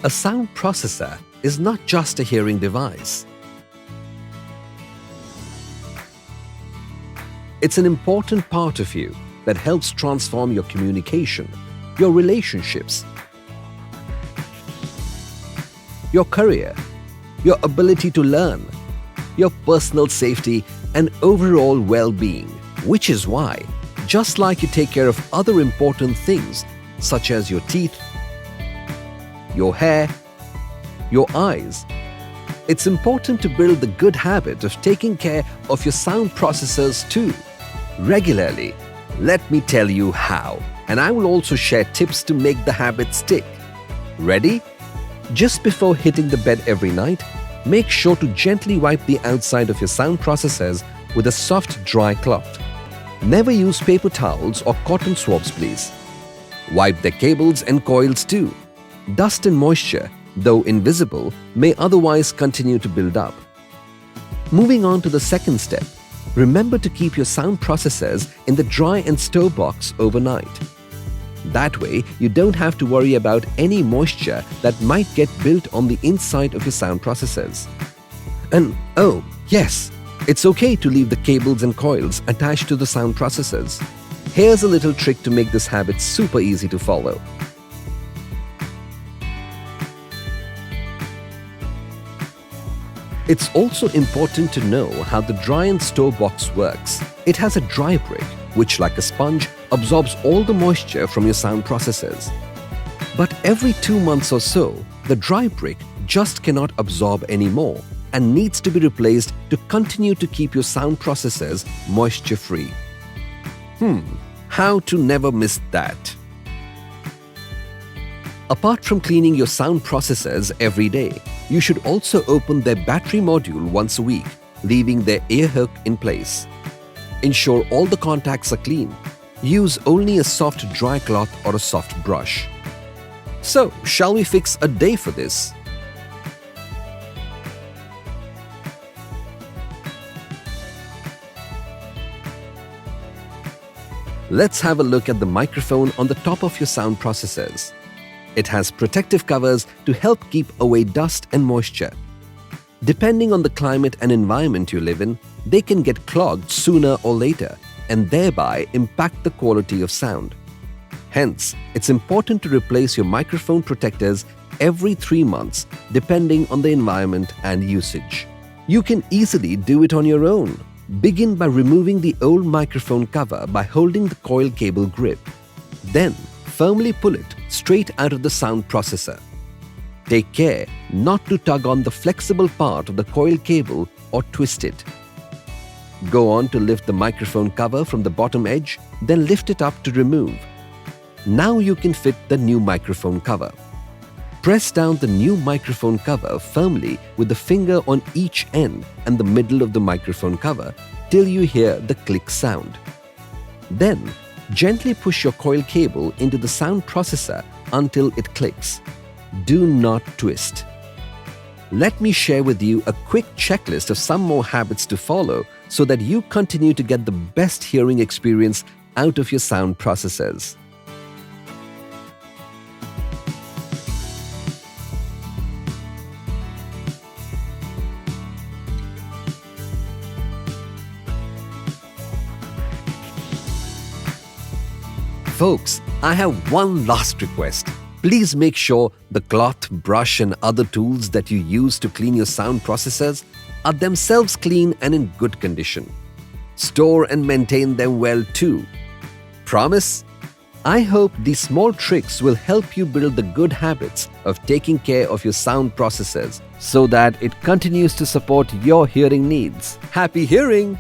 A sound processor is not just a hearing device. It's an important part of you that helps transform your communication, your relationships, your career, your ability to learn, your personal safety, and overall well-being. Which is why, just like you take care of other important things such as your teeth, your hair, your eyes, it's important to build the good habit of taking care of your sound processors too, regularly. Let me tell you how, and I will also share tips to make the habit stick. Ready? Just before hitting the bed every night, make sure to gently wipe the outside of your sound processors with a soft, dry cloth. Never use paper towels or cotton swabs, please. Wipe the cables and coils too. Dust and moisture, though invisible, may otherwise continue to build up. Moving on to the second step, remember to keep your sound processors in the dry and store box overnight. That way, you don't have to worry about any moisture that might get built on the inside of your sound processors. And oh, yes, it's okay to leave the cables and coils attached to the sound processors. Here's a little trick to make this habit super easy to follow. It's also important to know how the dry and store box works. It has a dry brick, which, like a sponge, absorbs all the moisture from your sound processors. But every 2 months or so, the dry brick just cannot absorb anymore and needs to be replaced to continue to keep your sound processors moisture-free. How to never miss that? Apart from cleaning your sound processors every day, you should also open their battery module once a week, leaving their ear hook in place. Ensure all the contacts are clean. Use only a soft dry cloth or a soft brush. So, shall we fix a day for this? Let's have a look at the microphone on the top of your sound processors. It has protective covers to help keep away dust and moisture. Depending on the climate and environment you live in, they can get clogged sooner or later and thereby impact the quality of sound. Hence, it's important to replace your microphone protectors every 3 months depending on the environment and usage. You can easily do it on your own. Begin by removing the old microphone cover by holding the coil cable grip. Then, firmly pull it straight out of the sound processor. Take care not to tug on the flexible part of the coil cable or twist it. Go on to lift the microphone cover from the bottom edge, then lift it up to remove. Now you can fit the new microphone cover. Press down the new microphone cover firmly with the finger on each end and the middle of the microphone cover till you hear the click sound. Then, gently push your coil cable into the sound processor until it clicks. Do not twist. Let me share with you a quick checklist of some more habits to follow so that you continue to get the best hearing experience out of your sound processors. Folks, I have one last request. Please make sure the cloth, brush and other tools that you use to clean your sound processors are themselves clean and in good condition. Store and maintain them well too. Promise? I hope these small tricks will help you build the good habits of taking care of your sound processors so that it continues to support your hearing needs. Happy hearing!